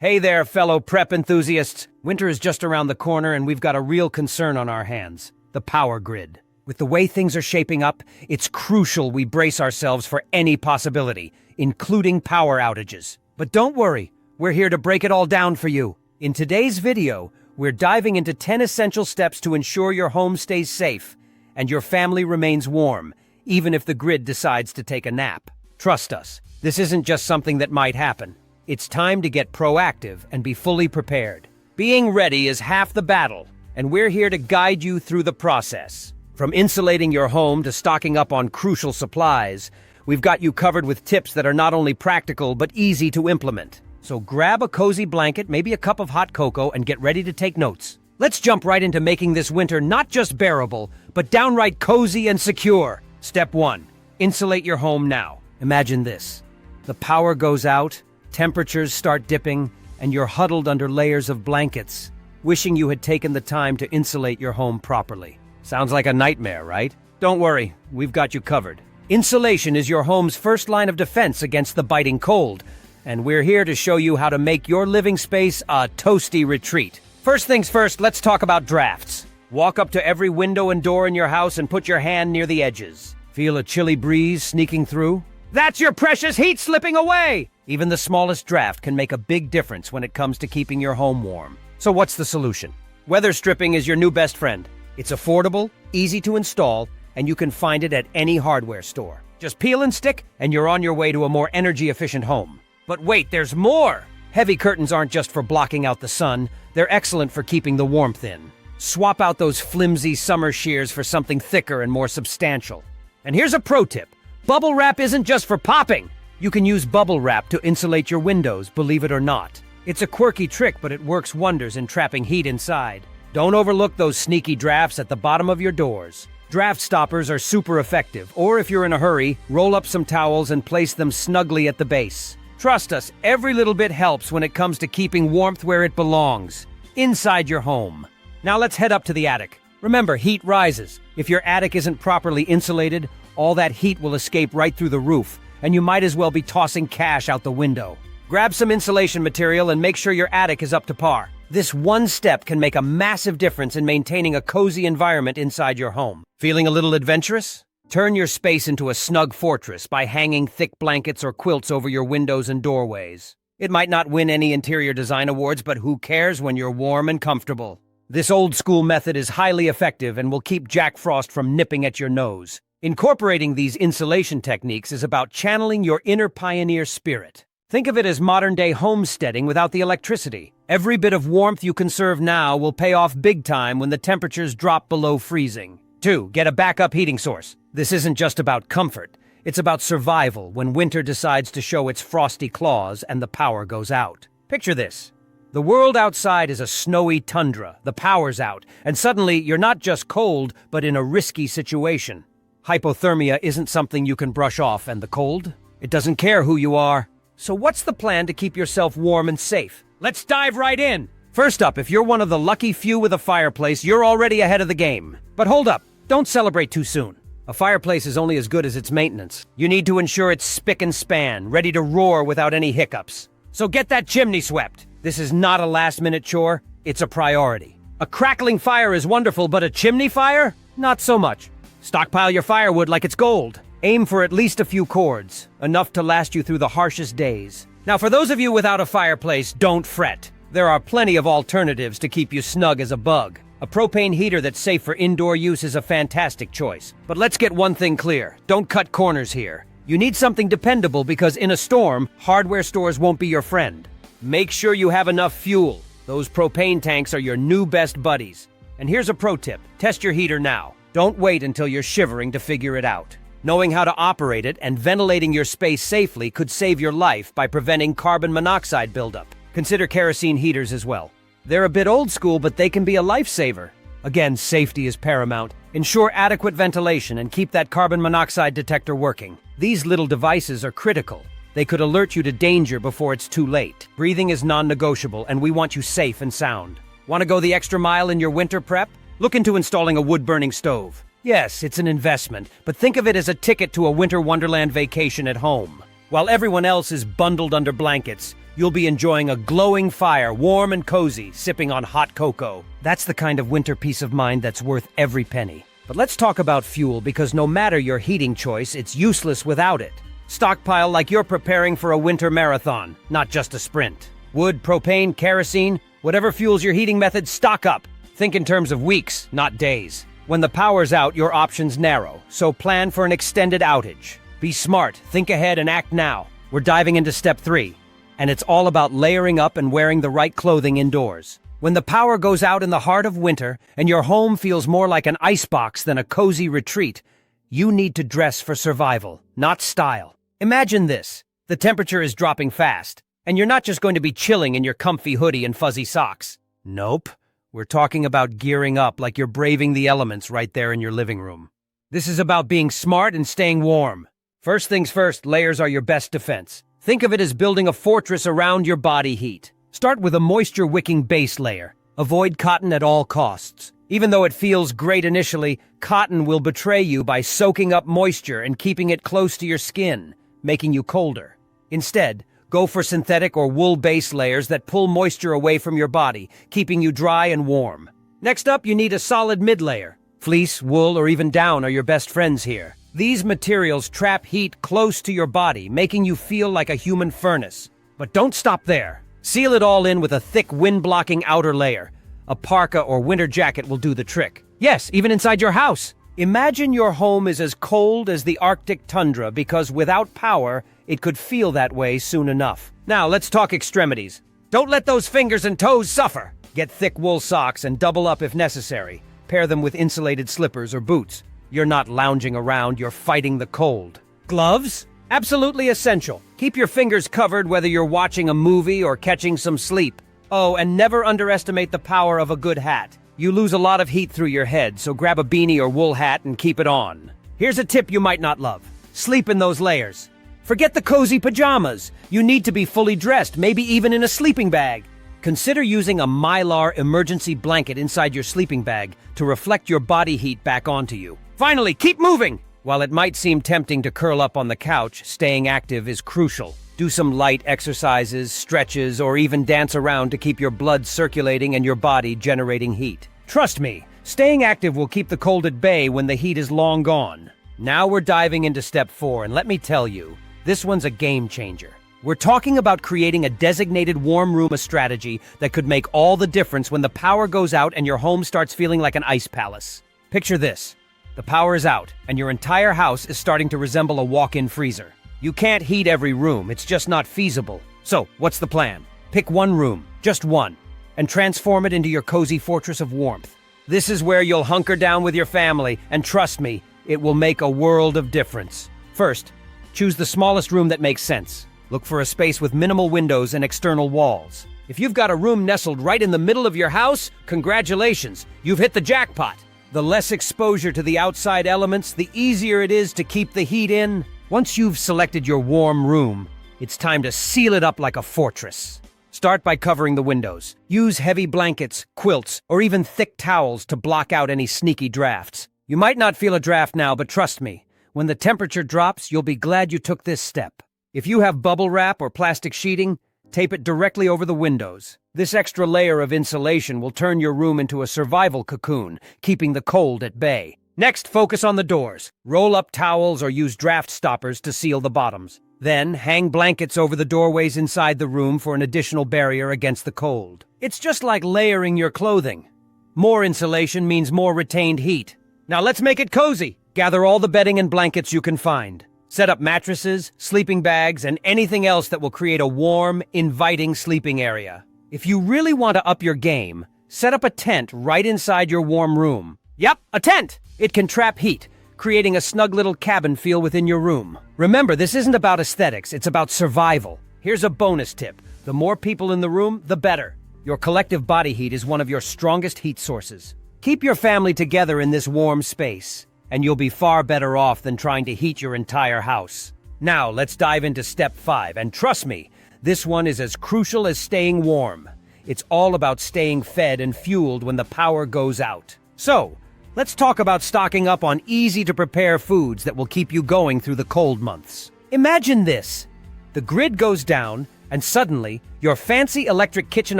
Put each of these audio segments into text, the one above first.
Hey there, fellow prep enthusiasts. Winter is just around the corner and we've got a real concern on our hands. The power grid. With the way things are shaping up, it's crucial we brace ourselves for any possibility, including power outages. But don't worry, we're here to break it all down for you. In today's video, we're diving into 10 essential steps to ensure your home stays safe and your family remains warm, even if the grid decides to take a nap. Trust us, this isn't just something that might happen. It's time to get proactive and be fully prepared. Being ready is half the battle, and we're here to guide you through the process. From insulating your home to stocking up on crucial supplies, we've got you covered with tips that are not only practical but easy to implement. So grab a cozy blanket, maybe a cup of hot cocoa, and get ready to take notes. Let's jump right into making this winter not just bearable, but downright cozy and secure. Step 1. Insulate your home now. Imagine this. The power goes out, temperatures start dipping, and you're huddled under layers of blankets, wishing you had taken the time to insulate your home properly. Sounds like a nightmare, right? Don't worry, we've got you covered. Insulation is your home's first line of defense against the biting cold, and we're here to show you how to make your living space a toasty retreat. First things first, let's talk about drafts. Walk up to every window and door in your house and put your hand near the edges. Feel a chilly breeze sneaking through? That's your precious heat slipping away! Even the smallest draft can make a big difference when it comes to keeping your home warm. So what's the solution? Weather stripping is your new best friend. It's affordable, easy to install, and you can find it at any hardware store. Just peel and stick, and you're on your way to a more energy-efficient home. But wait, there's more! Heavy curtains aren't just for blocking out the sun, they're excellent for keeping the warmth in. Swap out those flimsy summer shears for something thicker and more substantial. And here's a pro tip. Bubble wrap isn't just for popping! You can use bubble wrap to insulate your windows, believe it or not. It's a quirky trick, but it works wonders in trapping heat inside. Don't overlook those sneaky drafts at the bottom of your doors. Draft stoppers are super effective, or if you're in a hurry, roll up some towels and place them snugly at the base. Trust us, every little bit helps when it comes to keeping warmth where it belongs, inside your home. Now let's head up to the attic. Remember, heat rises. If your attic isn't properly insulated, all that heat will escape right through the roof, and you might as well be tossing cash out the window. Grab some insulation material and make sure your attic is up to par. This one step can make a massive difference in maintaining a cozy environment inside your home. Feeling a little adventurous? Turn your space into a snug fortress by hanging thick blankets or quilts over your windows and doorways. It might not win any interior design awards, but who cares when you're warm and comfortable? This old-school method is highly effective and will keep Jack Frost from nipping at your nose. Incorporating these insulation techniques is about channeling your inner pioneer spirit. Think of it as modern-day homesteading without the electricity. Every bit of warmth you conserve now will pay off big time when the temperatures drop below freezing. 2. Get a backup heating source. This isn't just about comfort. It's about survival when winter decides to show its frosty claws and the power goes out. Picture this. The world outside is a snowy tundra, the power's out, and suddenly you're not just cold, but in a risky situation. Hypothermia isn't something you can brush off, and the cold? It doesn't care who you are. So what's the plan to keep yourself warm and safe? Let's dive right in! First up, if you're one of the lucky few with a fireplace, you're already ahead of the game. But hold up, don't celebrate too soon. A fireplace is only as good as its maintenance. You need to ensure it's spick and span, ready to roar without any hiccups. So get that chimney swept. This is not a last-minute chore, it's a priority. A crackling fire is wonderful, but a chimney fire? Not so much. Stockpile your firewood like it's gold. Aim for at least a few cords, enough to last you through the harshest days. Now, for those of you without a fireplace, don't fret. There are plenty of alternatives to keep you snug as a bug. A propane heater that's safe for indoor use is a fantastic choice. But let's get one thing clear. Don't cut corners here. You need something dependable because in a storm, hardware stores won't be your friend. Make sure you have enough fuel. Those propane tanks are your new best buddies. And here's a pro tip. Test your heater now. Don't wait until you're shivering to figure it out. Knowing how to operate it and ventilating your space safely could save your life by preventing carbon monoxide buildup. Consider kerosene heaters as well. They're a bit old school, but they can be a lifesaver. Again, safety is paramount. Ensure adequate ventilation and keep that carbon monoxide detector working. These little devices are critical. They could alert you to danger before it's too late. Breathing is non-negotiable, and we want you safe and sound. Want to go the extra mile in your winter prep? Look into installing a wood-burning stove. Yes, it's an investment, but think of it as a ticket to a winter wonderland vacation at home. While everyone else is bundled under blankets, you'll be enjoying a glowing fire, warm and cozy, sipping on hot cocoa. That's the kind of winter peace of mind that's worth every penny. But let's talk about fuel, because no matter your heating choice, it's useless without it. Stockpile like you're preparing for a winter marathon, not just a sprint. Wood, propane, kerosene, whatever fuels your heating method, stock up. Think in terms of weeks, not days. When the power's out, your options narrow, so plan for an extended outage. Be smart, think ahead, and act now. We're diving into step 3, and it's all about layering up and wearing the right clothing indoors. When the power goes out in the heart of winter, and your home feels more like an icebox than a cozy retreat, you need to dress for survival, not style. Imagine this. The temperature is dropping fast, and you're not just going to be chilling in your comfy hoodie and fuzzy socks. Nope. We're talking about gearing up like you're braving the elements right there in your living room. This is about being smart and staying warm. First things first, layers are your best defense. Think of it as building a fortress around your body heat. Start with a moisture-wicking base layer. Avoid cotton at all costs. Even though it feels great initially, cotton will betray you by soaking up moisture and keeping it close to your skin, making you colder. Instead, go for synthetic or wool base layers that pull moisture away from your body, keeping you dry and warm. Next up, you need a solid mid-layer. Fleece, wool, or even down are your best friends here. These materials trap heat close to your body, making you feel like a human furnace. But don't stop there. Seal it all in with a thick wind-blocking outer layer. A parka or winter jacket will do the trick. Yes, even inside your house. Imagine your home is as cold as the Arctic tundra, because without power, it could feel that way soon enough. Now, let's talk extremities. Don't let those fingers and toes suffer. Get thick wool socks and double up if necessary. Pair them with insulated slippers or boots. You're not lounging around, you're fighting the cold. Gloves? Absolutely essential. Keep your fingers covered whether you're watching a movie or catching some sleep. Oh, and never underestimate the power of a good hat. You lose a lot of heat through your head, so grab a beanie or wool hat and keep it on. Here's a tip you might not love. Sleep in those layers. Forget the cozy pajamas. You need to be fully dressed, maybe even in a sleeping bag. Consider using a Mylar emergency blanket inside your sleeping bag to reflect your body heat back onto you. Finally, keep moving! While it might seem tempting to curl up on the couch, staying active is crucial. Do some light exercises, stretches, or even dance around to keep your blood circulating and your body generating heat. Trust me, staying active will keep the cold at bay when the heat is long gone. Now we're diving into step 4, and let me tell you, this one's a game changer. We're talking about creating a designated warm room strategy that could make all the difference when the power goes out and your home starts feeling like an ice palace. Picture this. The power is out, and your entire house is starting to resemble a walk-in freezer. You can't heat every room, it's just not feasible. So, what's the plan? Pick one room, just one, and transform it into your cozy fortress of warmth. This is where you'll hunker down with your family, and trust me, it will make a world of difference. First, choose the smallest room that makes sense. Look for a space with minimal windows and external walls. If you've got a room nestled right in the middle of your house, congratulations, you've hit the jackpot. The less exposure to the outside elements, the easier it is to keep the heat in. Once you've selected your warm room, it's time to seal it up like a fortress. Start by covering the windows. Use heavy blankets, quilts, or even thick towels to block out any sneaky drafts. You might not feel a draft now, but trust me, when the temperature drops, you'll be glad you took this step. If you have bubble wrap or plastic sheeting, tape it directly over the windows. This extra layer of insulation will turn your room into a survival cocoon, keeping the cold at bay. Next, focus on the doors. Roll up towels or use draft stoppers to seal the bottoms. Then, hang blankets over the doorways inside the room for an additional barrier against the cold. It's just like layering your clothing. More insulation means more retained heat. Now let's make it cozy. Gather all the bedding and blankets you can find. Set up mattresses, sleeping bags, and anything else that will create a warm, inviting sleeping area. If you really want to up your game, set up a tent right inside your warm room. Yep, a tent! It can trap heat, creating a snug little cabin feel within your room. Remember, this isn't about aesthetics, it's about survival. Here's a bonus tip. The more people in the room, the better. Your collective body heat is one of your strongest heat sources. Keep your family together in this warm space, and you'll be far better off than trying to heat your entire house. Now, let's dive into step 5, and trust me, this one is as crucial as staying warm. It's all about staying fed and fueled when the power goes out. So, let's talk about stocking up on easy-to-prepare foods that will keep you going through the cold months. Imagine this. The grid goes down, and suddenly, your fancy electric kitchen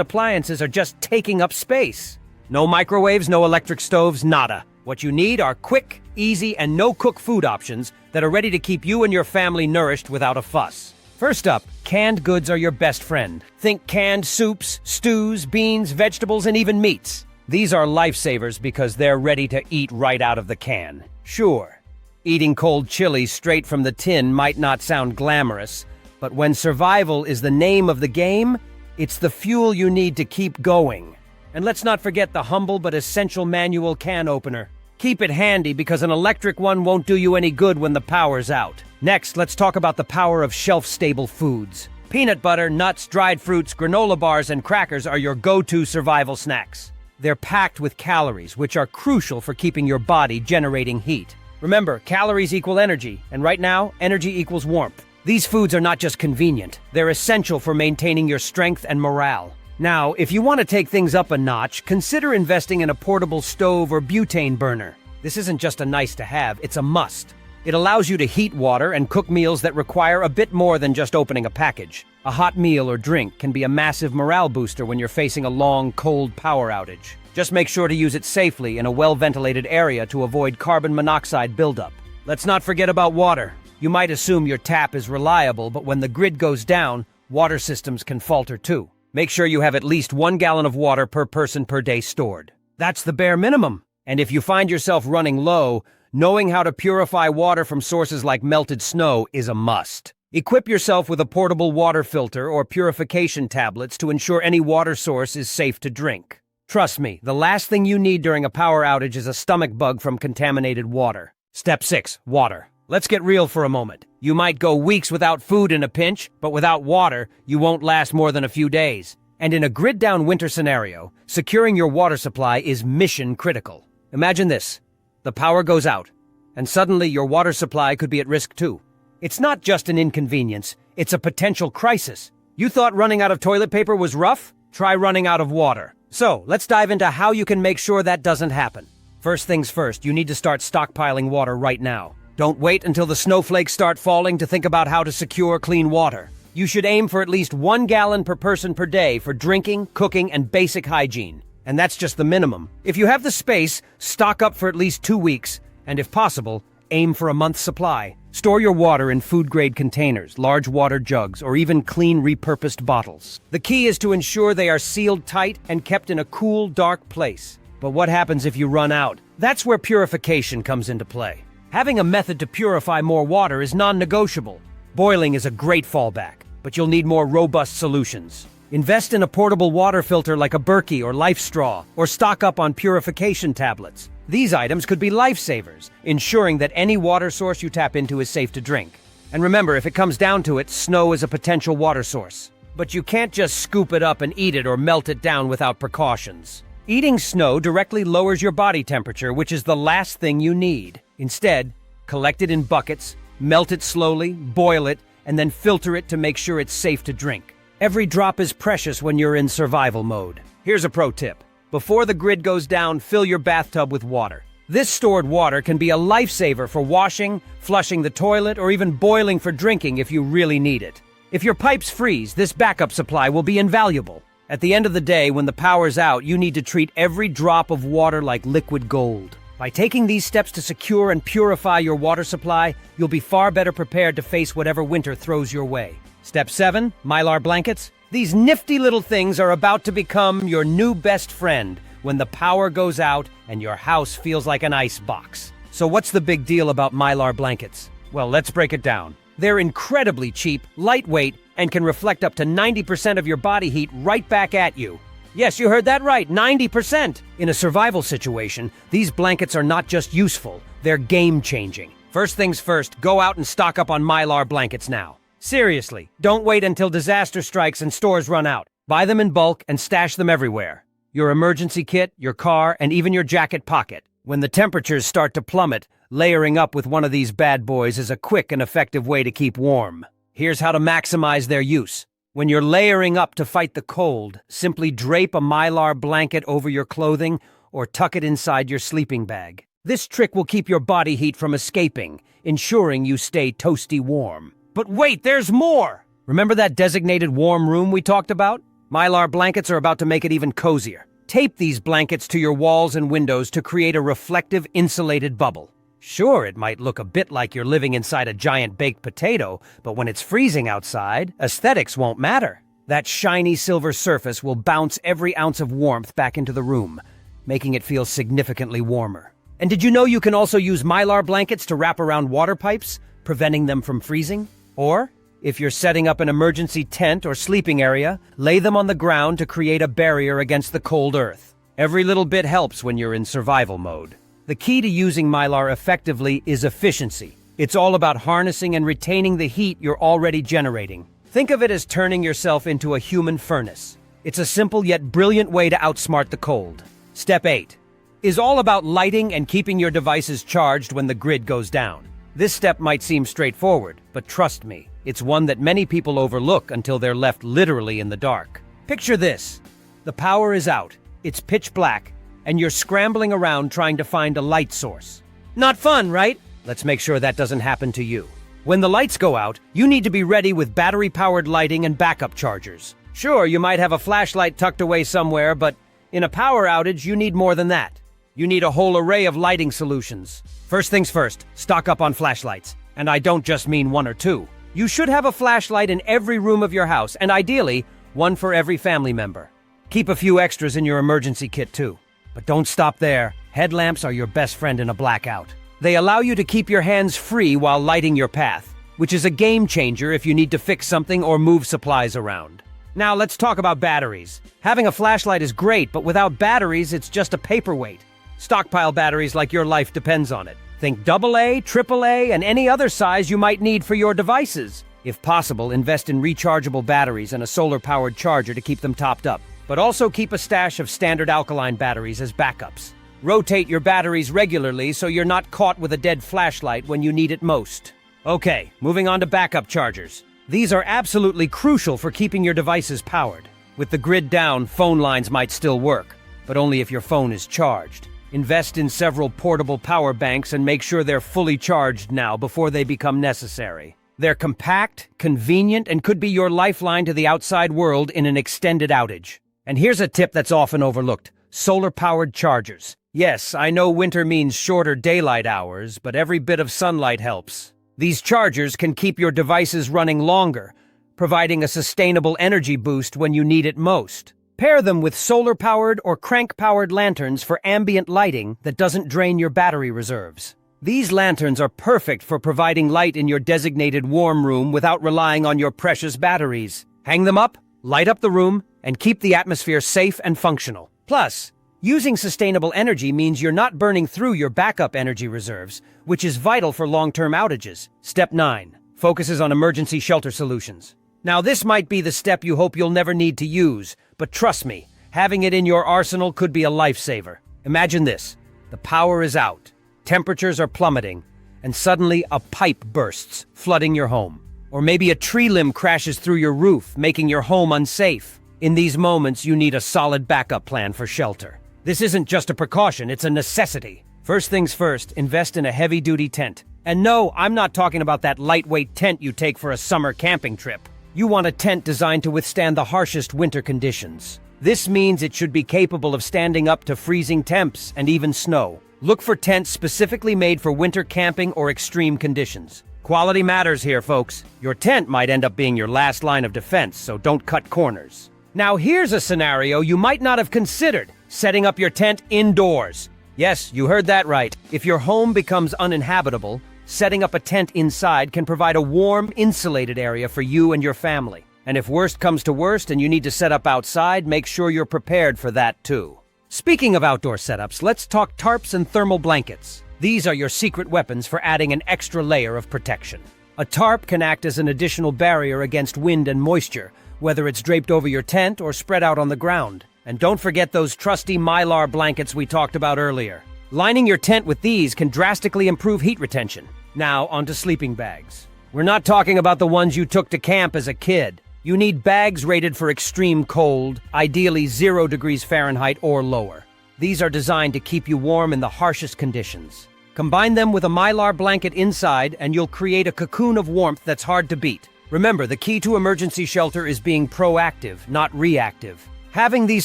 appliances are just taking up space. No microwaves, no electric stoves, nada. What you need are quick, easy, and no-cook food options that are ready to keep you and your family nourished without a fuss. First up, canned goods are your best friend. Think canned soups, stews, beans, vegetables, and even meats. These are lifesavers because they're ready to eat right out of the can. Sure, eating cold chili straight from the tin might not sound glamorous, but when survival is the name of the game, it's the fuel you need to keep going. And let's not forget the humble but essential manual can opener. Keep it handy because an electric one won't do you any good when the power's out. Next, let's talk about the power of shelf-stable foods. Peanut butter, nuts, dried fruits, granola bars, and crackers are your go-to survival snacks. They're packed with calories, which are crucial for keeping your body generating heat. Remember, calories equal energy, and right now, energy equals warmth. These foods are not just convenient, they're essential for maintaining your strength and morale. Now, if you want to take things up a notch, consider investing in a portable stove or butane burner. This isn't just a nice to have, it's a must. It allows you to heat water and cook meals that require a bit more than just opening a package. A hot meal or drink can be a massive morale booster when you're facing a long, cold power outage. Just make sure to use it safely in a well-ventilated area to avoid carbon monoxide buildup. Let's not forget about water. You might assume your tap is reliable, but when the grid goes down, water systems can falter too. Make sure you have at least 1 gallon of water per person per day stored. That's the bare minimum. And if you find yourself running low, knowing how to purify water from sources like melted snow is a must. Equip yourself with a portable water filter or purification tablets to ensure any water source is safe to drink. Trust me, the last thing you need during a power outage is a stomach bug from contaminated water. Step 6. Water. Let's get real for a moment. You might go weeks without food in a pinch, but without water, you won't last more than a few days. And in a grid-down winter scenario, securing your water supply is mission critical. Imagine this. The power goes out, and suddenly your water supply could be at risk too. It's not just an inconvenience, it's a potential crisis. You thought running out of toilet paper was rough? Try running out of water. So, let's dive into how you can make sure that doesn't happen. First things first, you need to start stockpiling water right now. Don't wait until the snowflakes start falling to think about how to secure clean water. You should aim for at least 1 gallon per person per day for drinking, cooking, and basic hygiene. And that's just the minimum. If you have the space, stock up for at least 2 weeks, and if possible, aim for a month's supply. Store your water in food-grade containers, large water jugs, or even clean repurposed bottles. The key is to ensure they are sealed tight and kept in a cool, dark place. But what happens if you run out? That's where purification comes into play. Having a method to purify more water is non-negotiable. Boiling is a great fallback, but you'll need more robust solutions. Invest in a portable water filter like a Berkey or Life Straw, or stock up on purification tablets. These items could be lifesavers, ensuring that any water source you tap into is safe to drink. And remember, if it comes down to it, snow is a potential water source. But you can't just scoop it up and eat it or melt it down without precautions. Eating snow directly lowers your body temperature, which is the last thing you need. Instead, collect it in buckets, melt it slowly, boil it, and then filter it to make sure it's safe to drink. Every drop is precious when you're in survival mode. Here's a pro tip. Before the grid goes down, fill your bathtub with water. This stored water can be a lifesaver for washing, flushing the toilet, or even boiling for drinking if you really need it. If your pipes freeze, this backup supply will be invaluable. At the end of the day, when the power's out, you need to treat every drop of water like liquid gold. By taking these steps to secure and purify your water supply, you'll be far better prepared to face whatever winter throws your way. Step 7. Mylar blankets. These nifty little things are about to become your new best friend when the power goes out and your house feels like an ice box. So what's the big deal about Mylar blankets? Well, let's break it down. They're incredibly cheap, lightweight, and can reflect up to 90% of your body heat right back at you. Yes, you heard that right, 90%! In a survival situation, these blankets are not just useful, they're game-changing. First things first, go out and stock up on Mylar blankets now. Seriously, don't wait until disaster strikes and stores run out. Buy them in bulk and stash them everywhere. Your emergency kit, your car, and even your jacket pocket. When the temperatures start to plummet, layering up with one of these bad boys is a quick and effective way to keep warm. Here's how to maximize their use. When you're layering up to fight the cold, simply drape a Mylar blanket over your clothing or tuck it inside your sleeping bag. This trick will keep your body heat from escaping, ensuring you stay toasty warm. But wait, there's more! Remember that designated warm room we talked about? Mylar blankets are about to make it even cozier. Tape these blankets to your walls and windows to create a reflective, insulated bubble. Sure, it might look a bit like you're living inside a giant baked potato, but when it's freezing outside, aesthetics won't matter. That shiny silver surface will bounce every ounce of warmth back into the room, making it feel significantly warmer. And did you know you can also use Mylar blankets to wrap around water pipes, preventing them from freezing? Or, if you're setting up an emergency tent or sleeping area, lay them on the ground to create a barrier against the cold earth. Every little bit helps when you're in survival mode. The key to using Mylar effectively is efficiency. It's all about harnessing and retaining the heat you're already generating. Think of it as turning yourself into a human furnace. It's a simple yet brilliant way to outsmart the cold. Step 8 is all about lighting and keeping your devices charged when the grid goes down. This step might seem straightforward, but trust me, it's one that many people overlook until they're left literally in the dark. Picture this. The power is out, it's pitch black, and you're scrambling around trying to find a light source. Not fun, right? Let's make sure that doesn't happen to you. When the lights go out, you need to be ready with battery-powered lighting and backup chargers. Sure, you might have a flashlight tucked away somewhere, but in a power outage, you need more than that. You need a whole array of lighting solutions. First things first, stock up on flashlights. And I don't just mean one or two. You should have a flashlight in every room of your house, and ideally, one for every family member. Keep a few extras in your emergency kit, too. But don't stop there. Headlamps are your best friend in a blackout. They allow you to keep your hands free while lighting your path, which is a game changer if you need to fix something or move supplies around. Now let's talk about batteries. Having a flashlight is great, but without batteries, it's just a paperweight. Stockpile batteries like your life depends on it. Think AA, AAA, and any other size you might need for your devices. If possible, invest in rechargeable batteries and a solar-powered charger to keep them topped up. But also keep a stash of standard alkaline batteries as backups. Rotate your batteries regularly so you're not caught with a dead flashlight when you need it most. Okay, moving on to backup chargers. These are absolutely crucial for keeping your devices powered. With the grid down, phone lines might still work, but only if your phone is charged. Invest in several portable power banks and make sure they're fully charged now before they become necessary. They're compact, convenient, and could be your lifeline to the outside world in an extended outage. And here's a tip that's often overlooked: solar-powered chargers. Yes, I know winter means shorter daylight hours, but every bit of sunlight helps. These chargers can keep your devices running longer, providing a sustainable energy boost when you need it most. Pair them with solar-powered or crank-powered lanterns for ambient lighting that doesn't drain your battery reserves. These lanterns are perfect for providing light in your designated warm room without relying on your precious batteries. Hang them up, light up the room, and keep the atmosphere safe and functional. Plus, using sustainable energy means you're not burning through your backup energy reserves, which is vital for long-term outages. Step 9 focuses on emergency shelter solutions. Now, this might be the step you hope you'll never need to use, but trust me, having it in your arsenal could be a lifesaver. Imagine this: the power is out, temperatures are plummeting, and suddenly a pipe bursts, flooding your home. Or maybe a tree limb crashes through your roof, making your home unsafe. In these moments, you need a solid backup plan for shelter. This isn't just a precaution, it's a necessity. First things first, invest in a heavy-duty tent. And no, I'm not talking about that lightweight tent you take for a summer camping trip. You want a tent designed to withstand the harshest winter conditions. This means it should be capable of standing up to freezing temps and even snow. Look for tents specifically made for winter camping or extreme conditions. Quality matters here, folks. Your tent might end up being your last line of defense, so don't cut corners. Now here's a scenario you might not have considered: setting up your tent indoors. Yes, you heard that right. If your home becomes uninhabitable, setting up a tent inside can provide a warm, insulated area for you and your family. And if worst comes to worst and you need to set up outside, make sure you're prepared for that too. Speaking of outdoor setups, let's talk tarps and thermal blankets. These are your secret weapons for adding an extra layer of protection. A tarp can act as an additional barrier against wind and moisture, whether it's draped over your tent or spread out on the ground. And don't forget those trusty Mylar blankets we talked about earlier. Lining your tent with these can drastically improve heat retention. Now, onto sleeping bags. We're not talking about the ones you took to camp as a kid. You need bags rated for extreme cold, ideally 0 degrees Fahrenheit or lower. These are designed to keep you warm in the harshest conditions. Combine them with a Mylar blanket inside and you'll create a cocoon of warmth that's hard to beat. Remember, the key to emergency shelter is being proactive, not reactive. Having these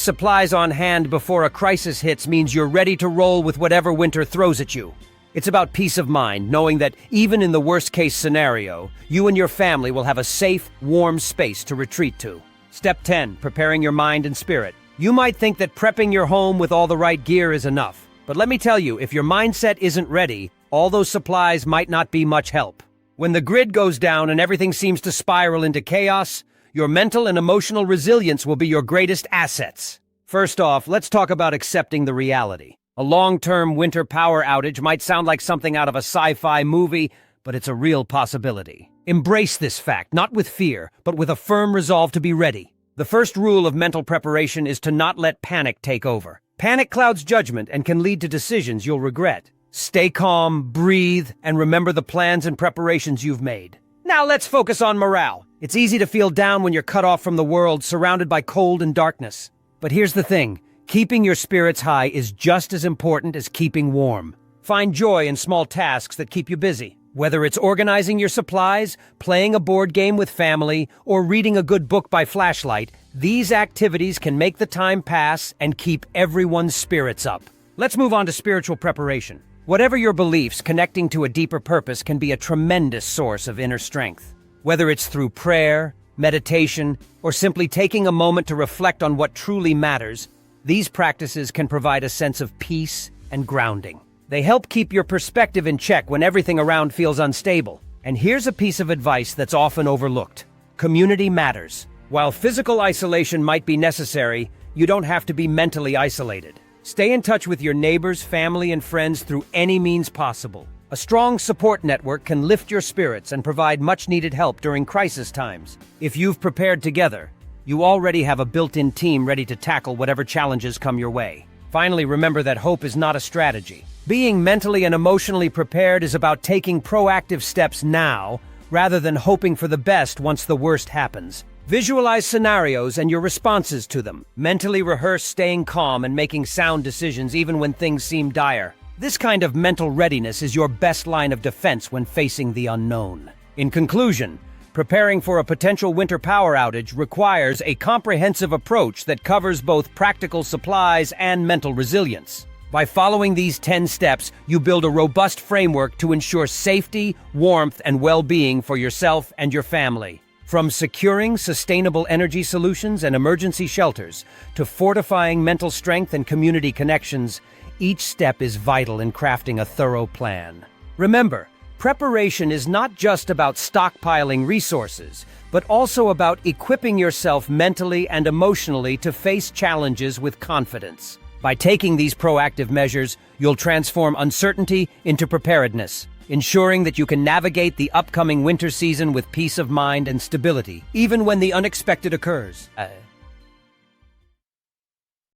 supplies on hand before a crisis hits means you're ready to roll with whatever winter throws at you. It's about peace of mind, knowing that even in the worst-case scenario, you and your family will have a safe, warm space to retreat to. Step 10, preparing your mind and spirit. You might think that prepping your home with all the right gear is enough. But let me tell you, if your mindset isn't ready, all those supplies might not be much help. When the grid goes down and everything seems to spiral into chaos, your mental and emotional resilience will be your greatest assets. First off, let's talk about accepting the reality. A long-term winter power outage might sound like something out of a sci-fi movie, but it's a real possibility. Embrace this fact, not with fear, but with a firm resolve to be ready. The first rule of mental preparation is to not let panic take over. Panic clouds judgment and can lead to decisions you'll regret. Stay calm, breathe, and remember the plans and preparations you've made. Now let's focus on morale. It's easy to feel down when you're cut off from the world, surrounded by cold and darkness. But here's the thing. Keeping your spirits high is just as important as keeping warm. Find joy in small tasks that keep you busy. Whether it's organizing your supplies, playing a board game with family, or reading a good book by flashlight, these activities can make the time pass and keep everyone's spirits up. Let's move on to spiritual preparation. Whatever your beliefs, connecting to a deeper purpose can be a tremendous source of inner strength. Whether it's through prayer, meditation, or simply taking a moment to reflect on what truly matters, these practices can provide a sense of peace and grounding. They help keep your perspective in check when everything around feels unstable. And here's a piece of advice that's often overlooked. Community matters. While physical isolation might be necessary, you don't have to be mentally isolated. Stay in touch with your neighbors, family, and friends through any means possible. A strong support network can lift your spirits and provide much-needed help during crisis times. If you've prepared together, you already have a built-in team ready to tackle whatever challenges come your way. Finally, remember that hope is not a strategy. Being mentally and emotionally prepared is about taking proactive steps now, rather than hoping for the best once the worst happens. Visualize scenarios and your responses to them. Mentally rehearse staying calm and making sound decisions even when things seem dire. This kind of mental readiness is your best line of defense when facing the unknown. In conclusion, preparing for a potential winter power outage requires a comprehensive approach that covers both practical supplies and mental resilience. By following these 10 steps, you build a robust framework to ensure safety, warmth, and well-being for yourself and your family. From securing sustainable energy solutions and emergency shelters to fortifying mental strength and community connections, each step is vital in crafting a thorough plan. Remember, preparation is not just about stockpiling resources, but also about equipping yourself mentally and emotionally to face challenges with confidence. By taking these proactive measures, you'll transform uncertainty into preparedness, ensuring that you can navigate the upcoming winter season with peace of mind and stability, even when the unexpected occurs.